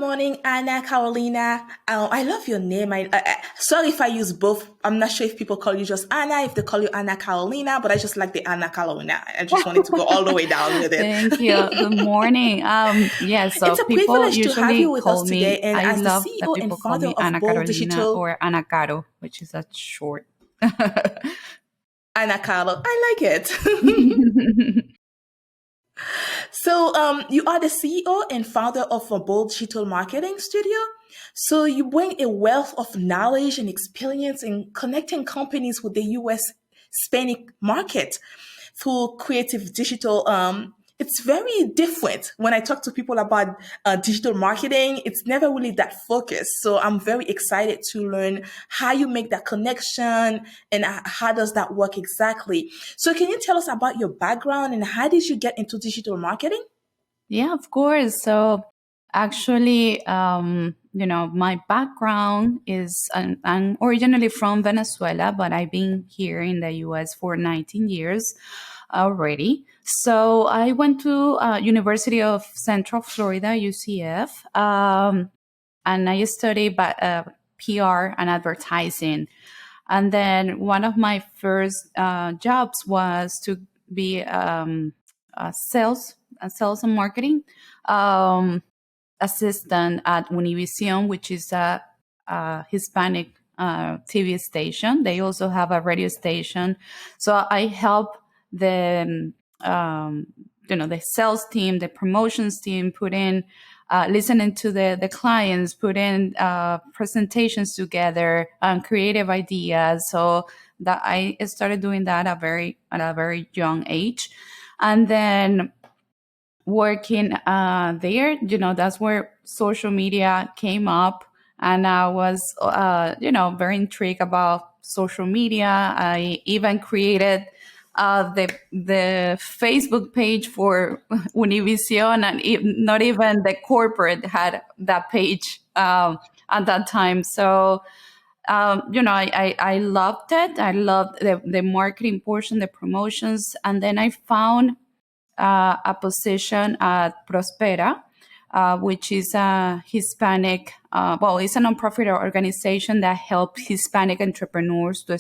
morning, Anna Carolina. I love your name. Sorry if I use both. I'm not sure if people call you just Anna, if they call you Anna Carolina, but I just like the Anna Carolina. I just wanted to go all the way down with it. Thank you. Good morning. Yes, It's so a people privilege to have you usually with us call today. me, And I as the love that CEO and people call founder me of Ana Bold Carolina Digital, or Ana Caro, which is a short. Anna Carlo, I like it. You are the CEO and founder of a Bold Digital Marketing Studio. So, you bring a wealth of knowledge and experience in connecting companies with the US Hispanic market through creative digital. It's very different when I talk to people about digital marketing. It's never really that focused. So, I'm very excited to learn how you make that connection and how does that work exactly. So, can you tell us about your background and how did you get into digital marketing? Yeah, of course. So actually, my background is I'm originally from Venezuela, but I've been here in the US for 19 years already. So I went to University of Central Florida, UCF, and I studied PR and advertising. And then one of my first jobs was to be sales and marketing um, assistant at Univision, which is a Hispanic TV station. They also have a radio station. So I help the the sales team, the promotions team, put in listening to the clients, put in presentations together, creative ideas. So that I started doing that at a very young age, and then working there, that's where social media came up. And I was, very intrigued about social media. I even created the Facebook page for Univision, and not even the corporate had that page at that time. So, I loved it. I loved the marketing portion, the promotions. And then I found a position at Prospera, which is a Hispanic, it's a nonprofit organization that helps Hispanic entrepreneurs to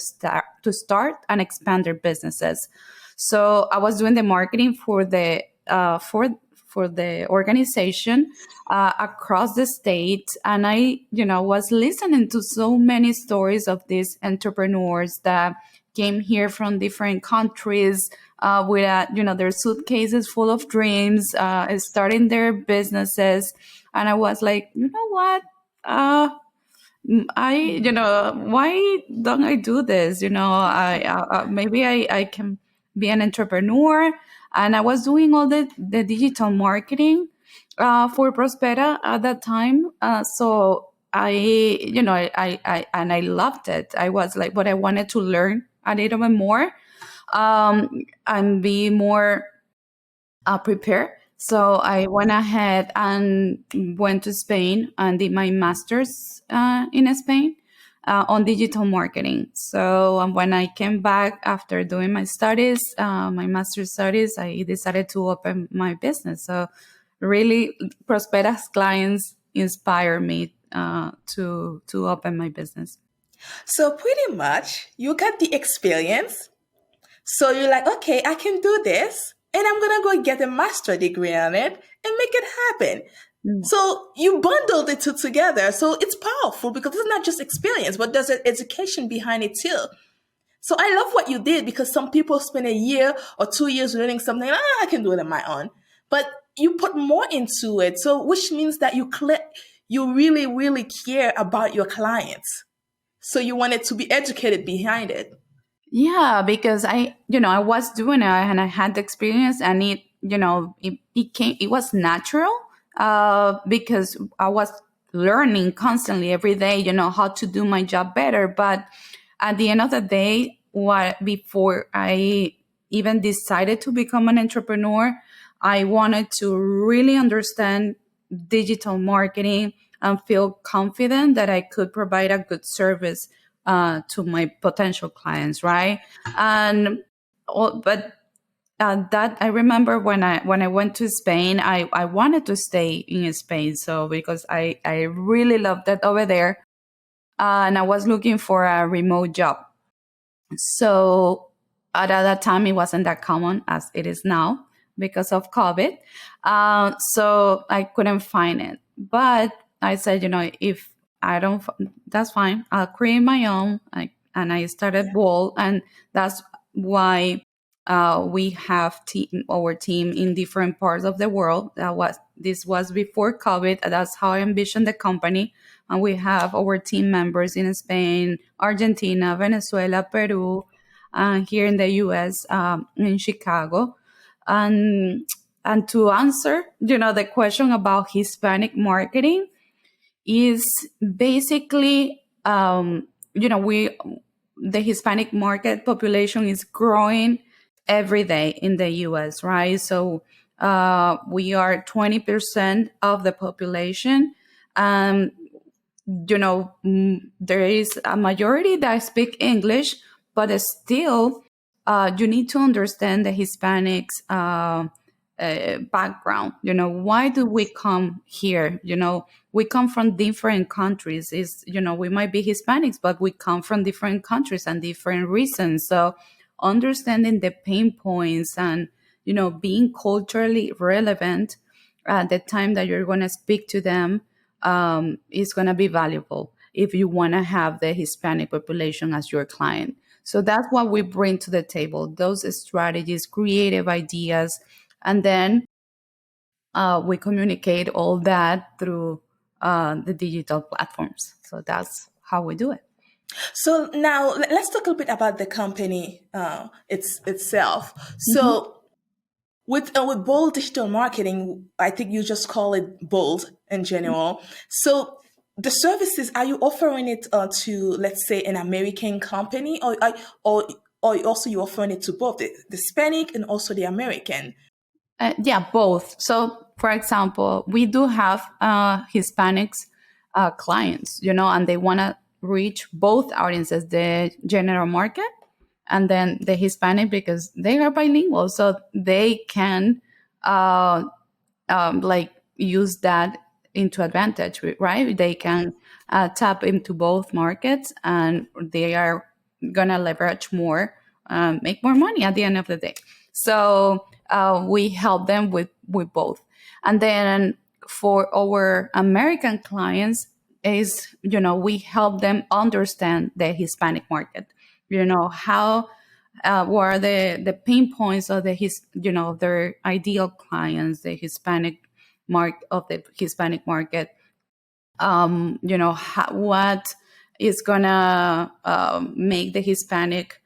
start and expand their businesses. So I was doing the marketing for the organization across the state, and I, was listening to so many stories of these entrepreneurs that came here from different countries with their suitcases full of dreams, starting their businesses. And I was like, you know what? Why don't I do this? Maybe I can be an entrepreneur. And I was doing all the digital marketing for Prospera at that time. So I loved it. I was like, but I wanted to learn a little bit more and be more prepared. So I went ahead and went to Spain and did my master's in Spain on digital marketing. So when I came back after doing my studies, my master's studies, I decided to open my business. So really, Prospera's clients inspire me to open my business. So, pretty much, you got the experience. So, you're like, okay, I can do this. And I'm going to go get a master degree on it and make it happen. Mm. So you bundled the two together. So it's powerful because it's not just experience, but there's an education behind it too. So I love what you did because some people spend a year or 2 years learning something. I can do it on my own. But you put more into it. So which means that you really, really care about your clients. So you wanted to be educated behind it. Yeah, because I was doing it and I had the experience, and it was natural because I was learning constantly every day, how to do my job better. But at the end of the day, before I even decided to become an entrepreneur, I wanted to really understand digital marketing and feel confident that I could provide a good service to my potential clients, right? And but that I remember when I went to Spain, I wanted to stay in Spain, so because I really loved it over there, and I was looking for a remote job. So at that time, it wasn't that common as it is now because of COVID. So I couldn't find it. But I said, if I don't, that's fine. I'll create my own. And I started Bold, and that's why we have our team in different parts of the world. This was before COVID. That's how I envisioned the company, and we have our team members in Spain, Argentina, Venezuela, Peru, and here in the U.S. In Chicago, and to answer, the question about Hispanic marketing is basically, we the Hispanic market population is growing every day in the U.S., right? So we are 20% of the population. Um, there is a majority that speak English, but still, you need to understand the Hispanics background. Why do we come here? We come from different countries. We might be Hispanics, but we come from different countries and different reasons. So understanding the pain points and being culturally relevant at the time that you're going to speak to them is going to be valuable if you want to have the Hispanic population as your client. So that's what we bring to the table, those strategies, creative ideas, and then we communicate all that through the digital platforms. So that's how we do it. So now let's talk a little bit about the company itself. Mhm. So with Bold Digital Marketing, I think you just call it Bold in general. So the services, are you offering it to, let's say, an American company, or or also you offering it to both the Hispanic and also the American? Yeah, both. So, for example, we do have Hispanics clients, and they want to reach both audiences, the general market and then the Hispanic, because they are bilingual, so they can uh, like use that into advantage, right? They can tap into both markets, and they are gonna leverage more, make more money at the end of the day. So we help them with both, and then for our American clients is we help them understand the Hispanic market. How what are the pain points of their ideal clients, the Hispanic market. What is gonna make the Hispanic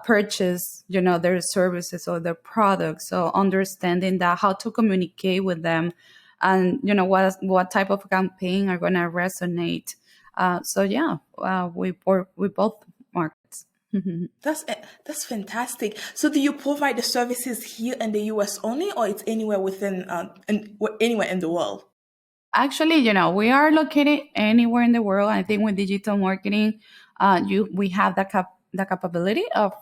purchase their services or their products. So understanding that, how to communicate with them, and what type of campaign are gonna resonate. So yeah, we work with both markets. That's fantastic. So do you provide the services here in the US only, or it's anywhere within anywhere in the world? Actually, we are located anywhere in the world. I think with digital marketing, we have the capability of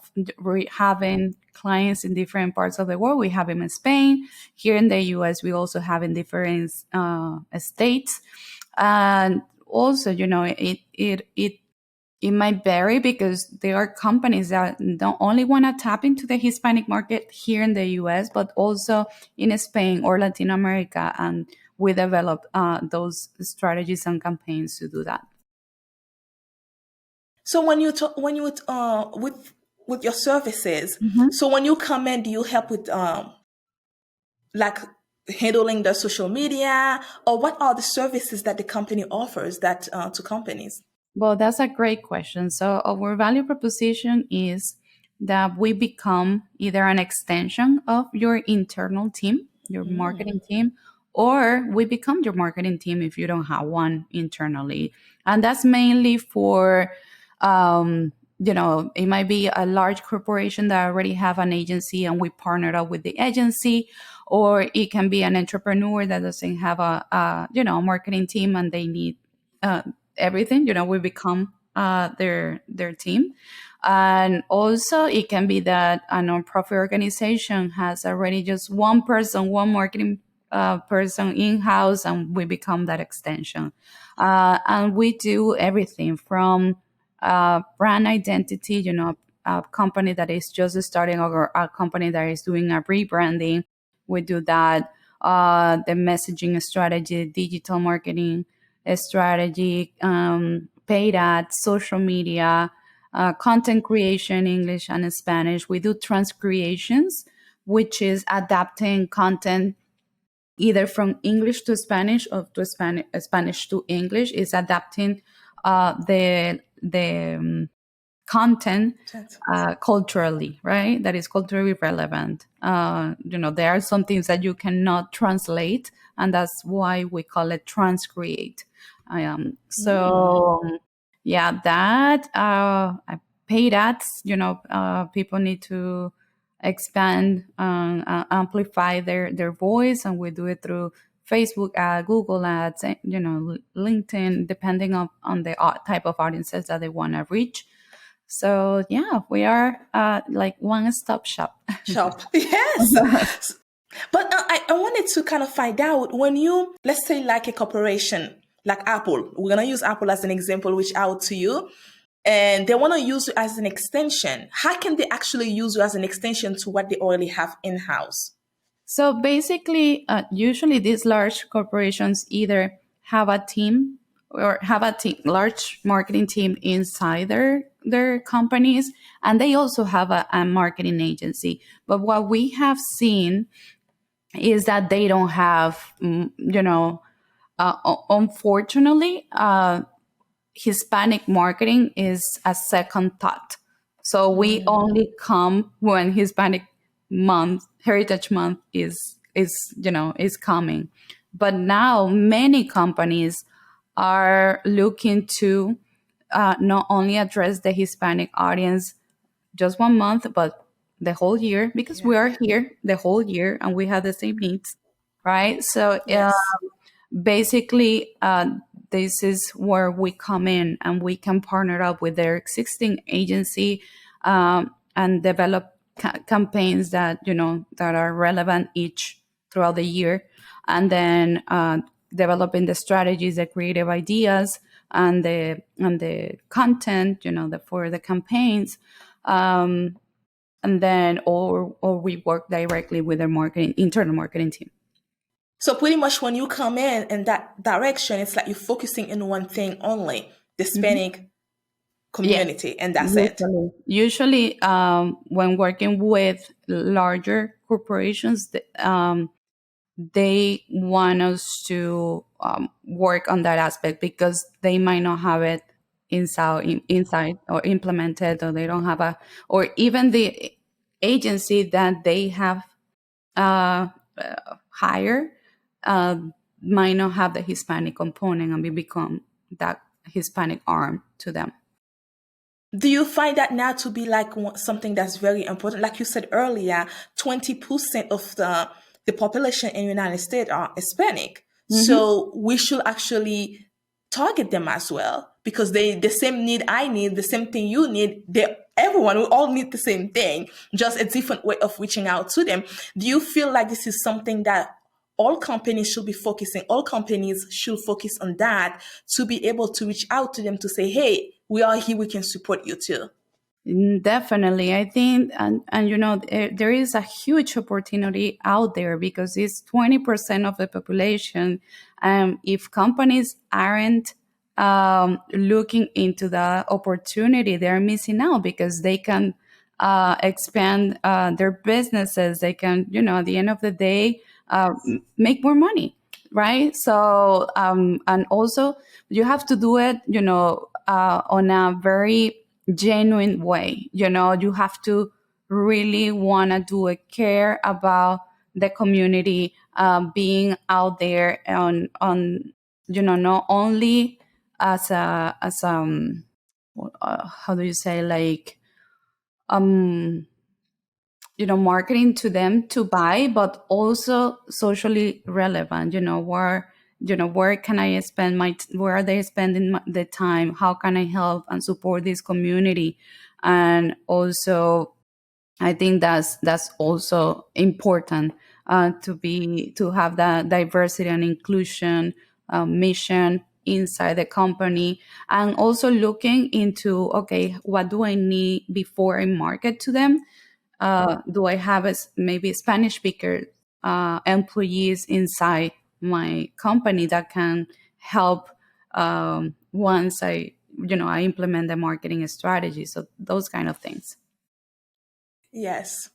having clients in different parts of the world. We have them in Spain. Here in the US, we also have in different states. And also, it might vary because there are companies that don't only want to tap into the Hispanic market here in the US, but also in Spain or Latin America. And we develop those strategies and campaigns to do that. So when you with your services, Mhm. so when you come in, do you help with like handling the social media, or what are the services that the company offers that to companies? Well, that's a great question. So, our value proposition is that we become either an extension of your internal team, your marketing team, or we become your marketing team if you don't have one internally. And that's mainly for, it might be a large corporation that already have an agency and we partnered up with the agency, or it can be an entrepreneur that doesn't have a marketing team and they need uh, everything. We become their team. And also, it can be that a nonprofit organization has already just one person, one marketing person in house, and we become that extension. And we do everything from brand identity, a company that is just starting, or a company that is doing a rebranding. We do that. The messaging strategy, digital marketing strategy, paid ads, social media, content creation, English and Spanish. We do transcreations, which is adapting content either from English to Spanish or to Spanish to English. Is adapting the content culturally, right? That is culturally relevant. There are some things that you cannot translate, and that's why we call it transcreate. Yeah, that paid ads. People need to expand, amplify their voice, and we do it through Facebook ad, Google ads, LinkedIn, depending on the type of audiences that they want to reach. So yeah, we are like one-stop shop. Shop. Yes. But I wanted to kind of find out when you, let's say, like a corporation, like Apple, we're going to use Apple as an example, reach out to you and they want to use you as an extension. How can they actually use you as an extension to what they already have in house? So basically, usually these large corporations either have a team or have a large marketing team inside their companies, and they also have a marketing agency. But what we have seen is that they don't have, unfortunately, Hispanic marketing is a second thought. So we only come when Hispanic month, Heritage Month is coming. But now many companies are looking to not only address the Hispanic audience just 1 month, but the whole year, because we are here the whole year and we have the same needs, right? So Yes. basically, this is where we come in, and we can partner up with their existing agency, and develop campaigns that are relevant each throughout the year, and then developing the strategies, the creative ideas, and the content, for the campaigns. And then, or we work directly with their internal marketing team. So pretty much when you come in that direction, it's like you're focusing in one thing only, the Mhm. Hispanic Yes, community, and that's it. usually, when working with larger corporations, they want us to work on that aspect because they might not have it inside or implemented, or they don't have or even the agency that they have hire uh, might not have the Hispanic component, and we become that Hispanic arm to them. Do you find that now to be like something that's very important? Like you said earlier, 20% of the population in the United States are Hispanic. Hmm. So we should actually target them as well because they the same need I need, the same thing you need, they everyone we all need the same thing, just a different way of reaching out to them. Do you feel like this is something that all companies should focus on that to be able to reach out to them to say, hey, we are here, we can support you too? Definitely, I think, and there is a huge opportunity out there because it's 20% of the population. If companies aren't looking into the opportunity, they're missing out because they can expand their businesses. They can, at the end of the day, make more money, right? So, and also you have to do it, on a very genuine way. You have to really want to do it, care about the community, being out there on not only as how do you say, like, um marketing to them to buy, but also socially relevant, where where can I spend where are they spending the time? How can I help and support this community? And also, I think that's also important, to have that diversity and inclusion mission inside the company, and also looking into, okay, what do I need before I market to them? Do I have maybe Spanish speaker employees inside my company that can help once I implement the marketing strategy? So those kind of things. Yes.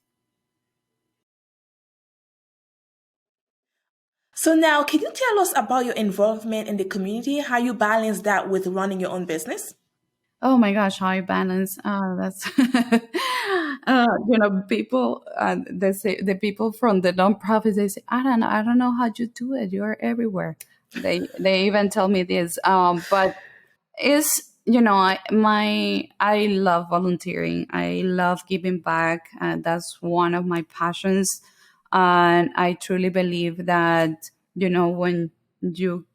So now, can you tell us about your involvement in the community, how you balance that with running your own business? Oh my gosh, high balance. That's people. They say the people from the nonprofits. They say, I don't know how you do it. You are everywhere. They even tell me this. But is I love volunteering. I love giving back. That's one of my passions, and I truly believe that when you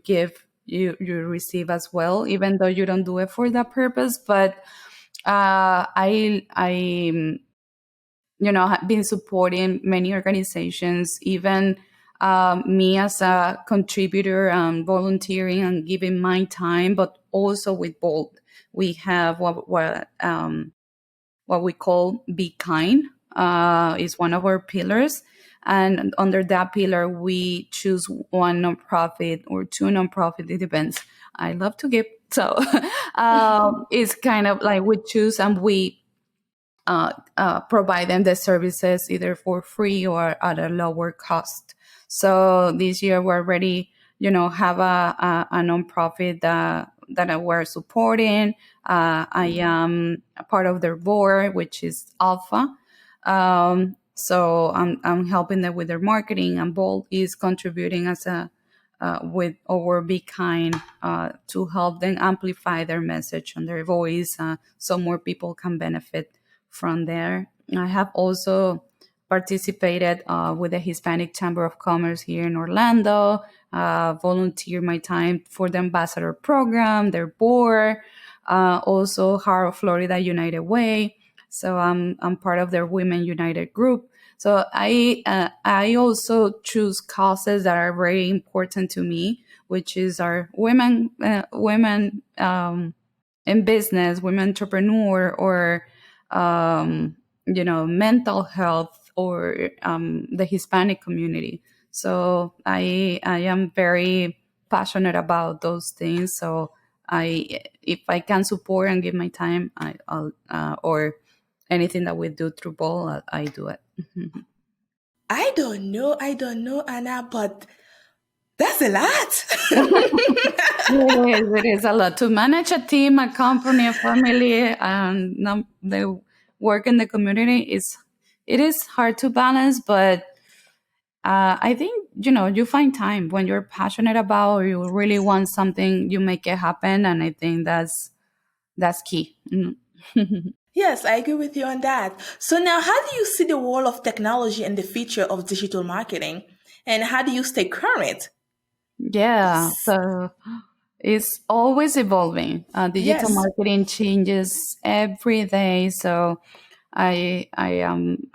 give, you receive as well, even though you don't do it for that purpose. But I have been supporting many organizations, even me as a contributor and volunteering and giving my time, but also with Bold. We have what we call Be Kind, is one of our pillars. And under that pillar, we choose one nonprofit or two nonprofit. It depends. I love to give. So it's kind of like we choose and we provide them the services either for free or at a lower cost. So this year we already, have a nonprofit that we're supporting. I am a part of their board, which is Alpha. So I'm helping them with their marketing, and Bold is contributing as a with our Be Kind, to help them amplify their message and their voice, so more people can benefit from there. I have also participated with the Hispanic Chamber of Commerce here in Orlando, volunteer my time for the ambassador program, their board, also Heart of Florida United Way. So I'm part of their Women United group. So I also choose causes that are very important to me, which is our women in business, women entrepreneur, or mental health, or the Hispanic community. So I am very passionate about those things. So if I can support and give my time, I'll or anything that we do through Ball, I do it. I don't know, Anna, but that's a lot. It is a lot to manage a team, a company, a family, and the work in the community. It is hard to balance, but I think you find time when you're passionate about, or you really want something, you make it happen, and I think that's key. Mm. Yes, I agree with you on that. So now, how do you see the role of technology and the future of digital marketing? And how do you stay current? Yeah, so it's always evolving. Digital Yes. marketing changes every day, so I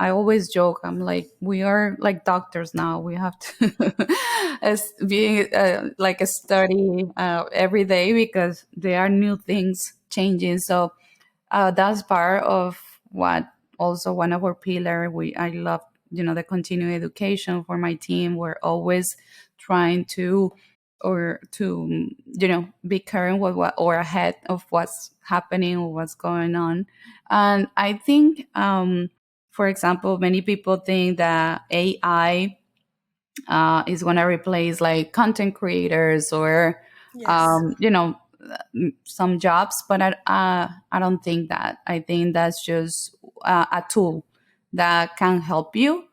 always joke. I'm like, we are like doctors now. We have to as being like a study every day, because there are new things changing. So that's part of what, also one of our pillar. I love the continuing education for my team. We're always trying to, or to be current with what, or ahead of what's happening or what's going on. And I think, for example, many people think that AI is going to replace like content creators, or Yes. um, you know some jobs, but I don't think that. I think that's just a tool that can help you,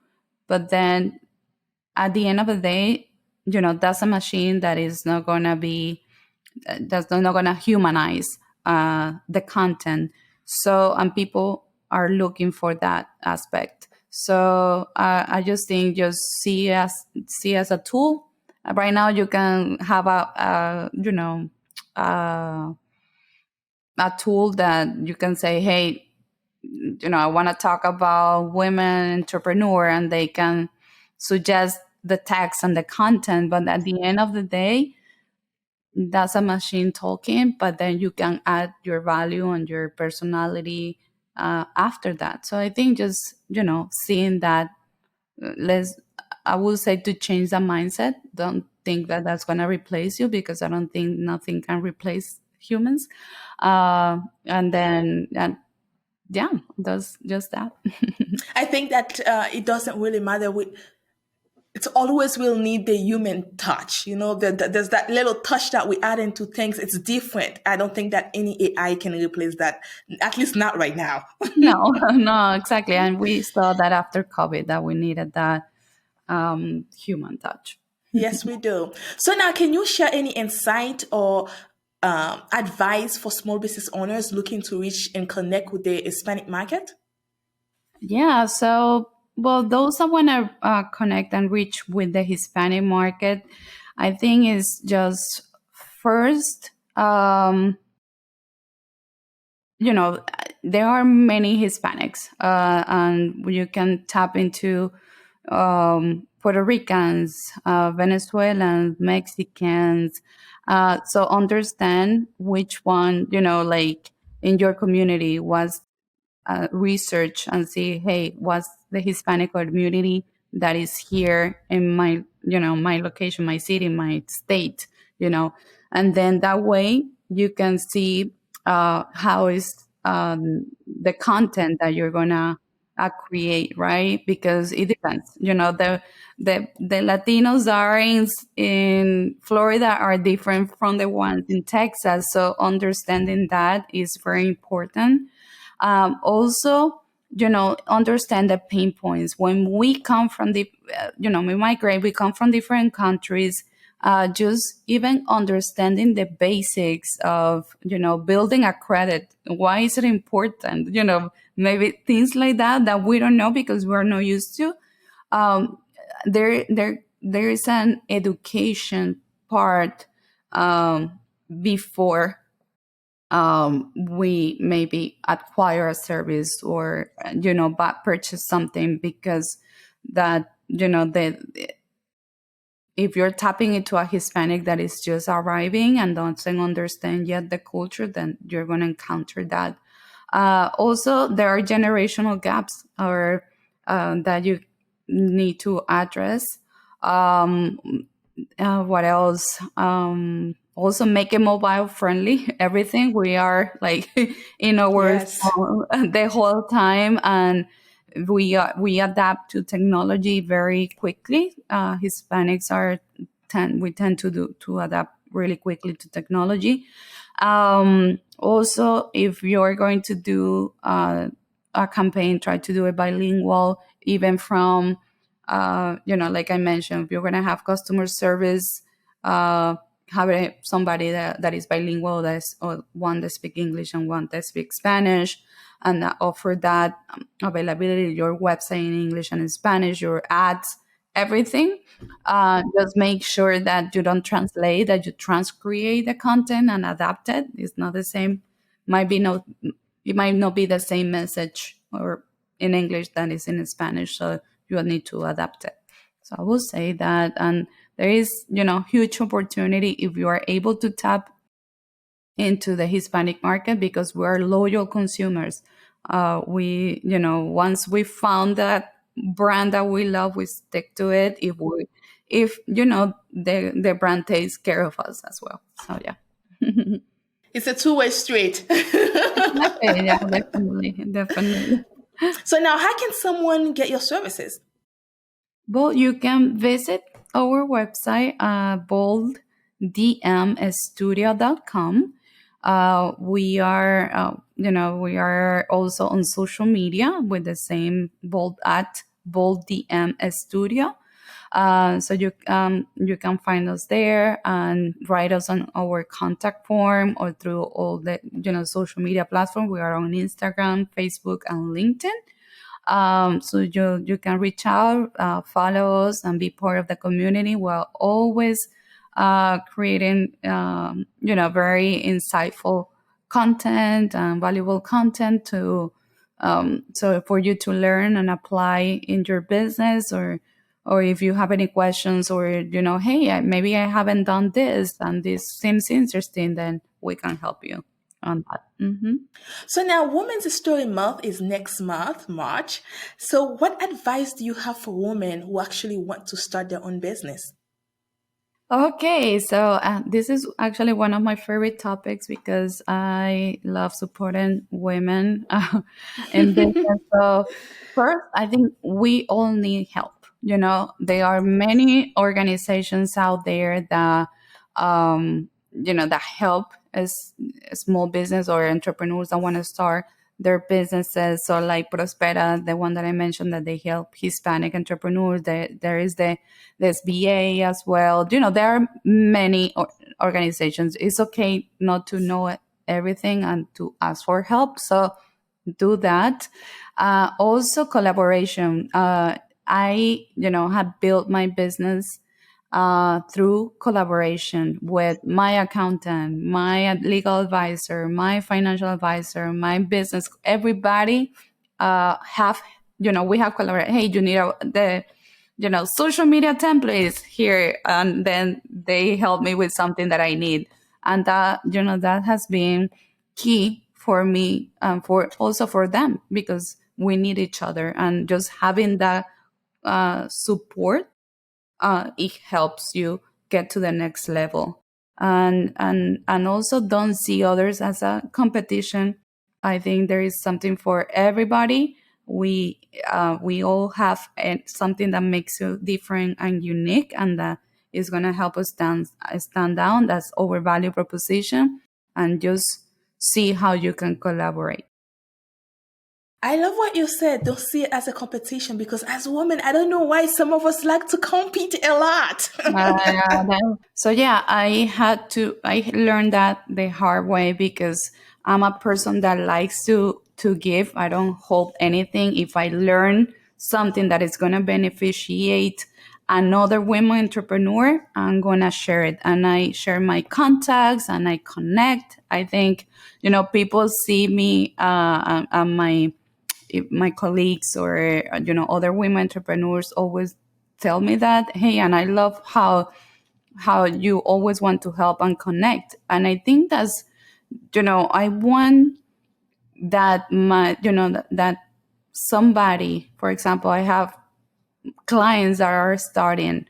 but then at the end of the day, that's a machine that is not going to be, that's not going to humanize the content. So, and people are looking for that aspect. So I just think, just see as a tool, Right now, you can have uh, a tool that you can say, hey, I want to talk about women entrepreneur, and they can suggest the text and the content. But at the end of the day, that's a machine talking, but then you can add your value and your personality after that. So I think just, seeing that, let's, I would say, to change the mindset. Don't think that that's going to replace you, because I don't think nothing can replace humans. And then, yeah, that's just that. I think that it doesn't really matter. It's always will need the human touch. There's that little touch that we add into things. It's different. I don't think that any AI can replace that, at least not right now. No, no, exactly. And we saw that after COVID, that we needed that human touch. Yes, we do. So now, can you share any insight or advice for small business owners looking to reach and connect with the Hispanic market? Yeah. So, well, those that want to connect and reach with the Hispanic market, I think is just first, there are many Hispanics, and you can tap into Puerto Ricans, Venezuelans, Mexicans. So understand which one, like in your community was research and see, hey, what's the Hispanic community that is here in my, my location, my city, my state, and then that way you can see how is the content that you're gonna create, right? Because it depends. The Latinos are in Florida are different from the ones in Texas, so understanding that is very important. Also, understand the pain points. When we come from we migrate, we come from different countries. Just even understanding the basics of, building a credit. Why is it important? Maybe things like that we don't know because we're not used to. Um, there is an education part before we maybe acquire a service or but purchase something, because that if you're tapping into a Hispanic that is just arriving and doesn't understand yet the culture, then you're going to encounter that. Also, there are generational gaps or that you need to address. Um, what else? Also, make it mobile friendly. Everything we are like in our Yes. phone the whole time, and we adapt to technology very quickly. Hispanics we tend to adapt really quickly to technology. Also, if you're going to do a campaign, try to do it bilingual, even from like I mentioned, if you're going to have customer service, having somebody that is bilingual, that's or one that speak English and one that speak Spanish, and that offer that availability, your website in English and in Spanish, your ads, everything. Just make sure that you don't translate, that you transcreate the content and adapt it. It's not the same. Might be no, it might not be the same message or in English than is in Spanish. So you will need to adapt it. So I will say that, and there is, huge opportunity if you are able to tap into the Hispanic market, because we're loyal consumers. Once we found that brand that we love, we stick to it. If the brand takes care of us as well. So yeah. It's a two-way street. Exactly. Yeah, definitely, definitely. So now, how can someone get your services? Well, you can visit our website, bolddmstudio.com. We are also on social media with the same bold studio. So you can find us there and write us on our contact form or through all the social media platforms. We are on Instagram, Facebook, and LinkedIn. So you can reach out, follow us, and be part of the community. We're always creating, very insightful content and valuable content to so for you to learn and apply in your business, or if you have any questions, or hey, maybe I haven't done this and this seems interesting, then we can help you on that. So now Women's History Month is next month, March. So what advice do you have for women who actually want to start their own business? Okay, so this is actually one of my favorite topics because I love supporting women in business. So first, I think we all need help. There are many organizations out there that that help as small business or entrepreneurs that want to start their businesses. So like Prospera, the one that I mentioned, that they help Hispanic entrepreneurs. There is the SBA as well. There are many organizations. It's okay not to know everything and to ask for help. So do that. Also, collaboration. I have built my business through collaboration with my accountant, my legal advisor, my financial advisor, my business. Everybody have we have collaborated. Hey, you need the social media templates here, and then they help me with something that I need, and that has been key for me and for also for them, because we need each other, and just having that support, it helps you get to the next level. And also, don't see others as a competition. I think there is something for everybody. We all have something that makes you different and unique, and that is going to help us stand down. That's our value proposition, and just see how you can collaborate. I love what you said. Don't see it as a competition, because as women, I don't know why some of us like to compete a lot. So yeah, I learned that the hard way, because I'm a person that likes to give. I don't hold anything. If I learn something that is going to beneficiate another women entrepreneur, I'm going to share it, and I share my contacts and I connect. I think people see me and my colleagues, or other women entrepreneurs always tell me that, hey, and I love how you always want to help and connect. And I think that's, I want that my that somebody, for example, I have clients that are starting,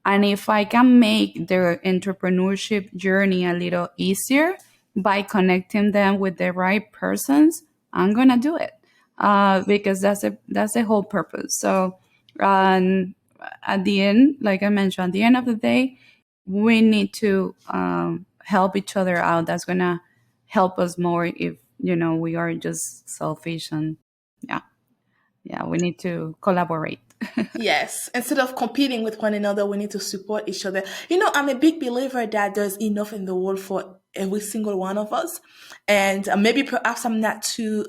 and if I can make their entrepreneurship journey a little easier by connecting them with the right persons, I'm gonna do it, because that's the whole purpose. So, um, at the end, like I mentioned, at the end of the day, we need to help each other out. That's gonna help us more. If we are just selfish, and yeah, yeah, we need to collaborate. Yes, instead of competing with one another, we need to support each other. I'm a big believer that there's enough in the world for every single one of us. And maybe perhaps I'm not too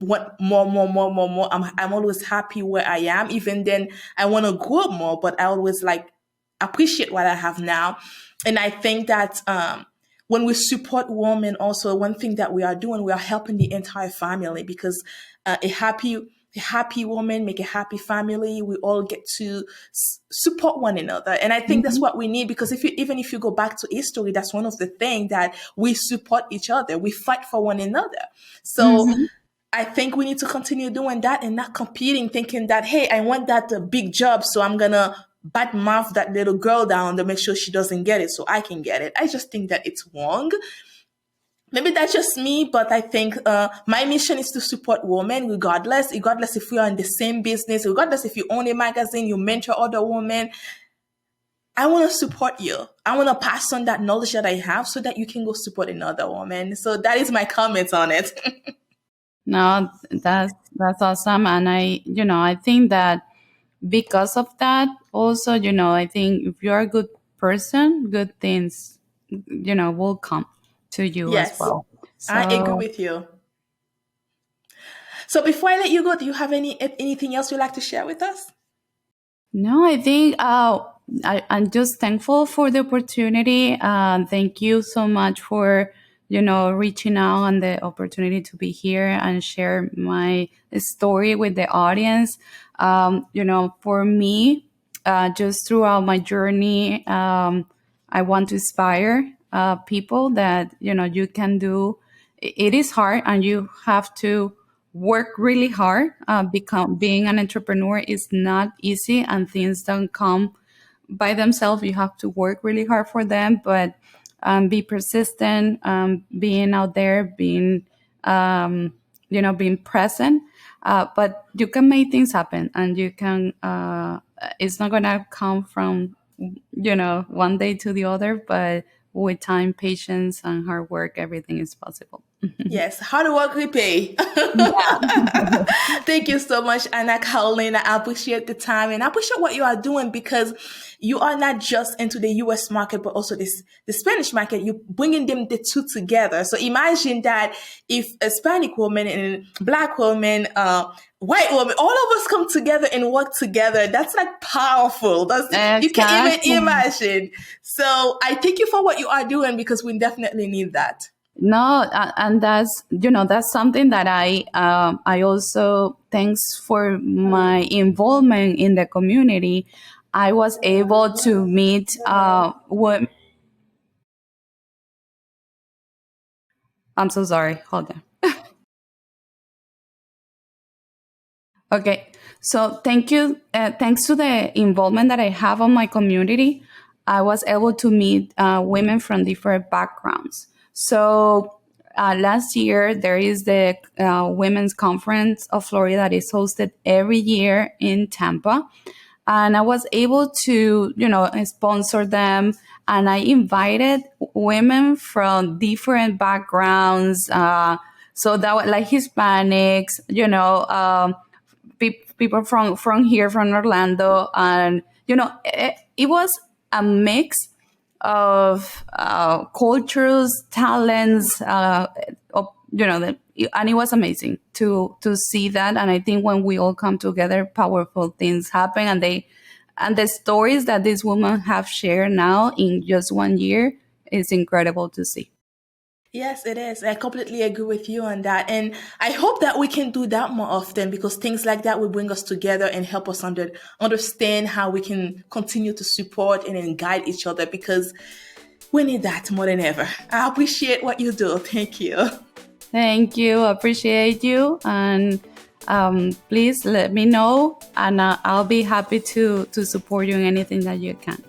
want more, more, more, more, more. I'm always happy where I am. Even then, I want to grow more, but I always like appreciate what I have now. And I think that when we support women, also one thing that we are doing, we are helping the entire family, because a happy woman make a happy family. We all get to support one another, and I think that's Mhm. what we need. Because even if you go back to history, that's one of the things that we support each other. We fight for one another. So Mhm. I think we need to continue doing that and not competing, thinking that, hey, I want that big job, so I'm gonna bad mouth that little girl down to make sure she doesn't get it so I can get it. I just think that it's wrong. Maybe that's just me, but I think my mission is to support women, regardless if we are in the same business, regardless if you own a magazine, you mentor other women. I want to support you. I want to pass on that knowledge that I have so that you can go support another woman. So that is my comments on it. No, that's awesome, and I think that because of that, also, I think if you're a good person, good things, will come to you as Yes, well. I agree So with you. So before I let you go, do you have anything else you'd like to share with us? No, I think I'm just thankful for the opportunity. Thank you so much for reaching out and the opportunity to be here and share my story with the audience. For me, just throughout my journey, I want to inspire people that you can do. It is hard, and you have to work really hard. Being an entrepreneur is not easy, and things don't come by themselves. You have to work really hard for them, but be persistent, being out there, being present. But you can make things happen, and you can. It's not gonna come from one day to the other, but with time, patience, and hard work, everything is possible. Yes, hard work we pay. Yeah. Thank you so much, Anna Carolina. I appreciate the time and I appreciate what you are doing because you are not just into the US market, but also the Spanish market. You're bringing them the two together. So imagine that if a Hispanic woman and Black woman, white woman, all of us come together and work together. That's like powerful. You can't even Exactly. imagine. So I thank you for what you are doing because we definitely need that. No, and that's something that I also, thanks for my involvement in the community, I was able to meet what I'm so sorry. Hold on. Okay, so thank you. Thanks to the involvement that I have on my community, I was able to meet women from different backgrounds. So last year, there is the Women's Conference of Florida that is hosted every year in Tampa. And I was able to, sponsor them. And I invited women from different backgrounds. So that was like Hispanics, people from here, from Orlando, and it was a mix of cultures, talents, and it was amazing to see that. And I think when we all come together, powerful things happen, and the stories that these women have shared now in just 1 year is incredible to see. Yes, it is. I completely agree with you on that. And I hope that we can do that more often because things like that will bring us together and help us understand how we can continue to support and then guide each other because we need that more than ever. I appreciate what you do. Thank you. Thank you. Appreciate you. And please let me know, and I'll be happy to support you in anything that you can.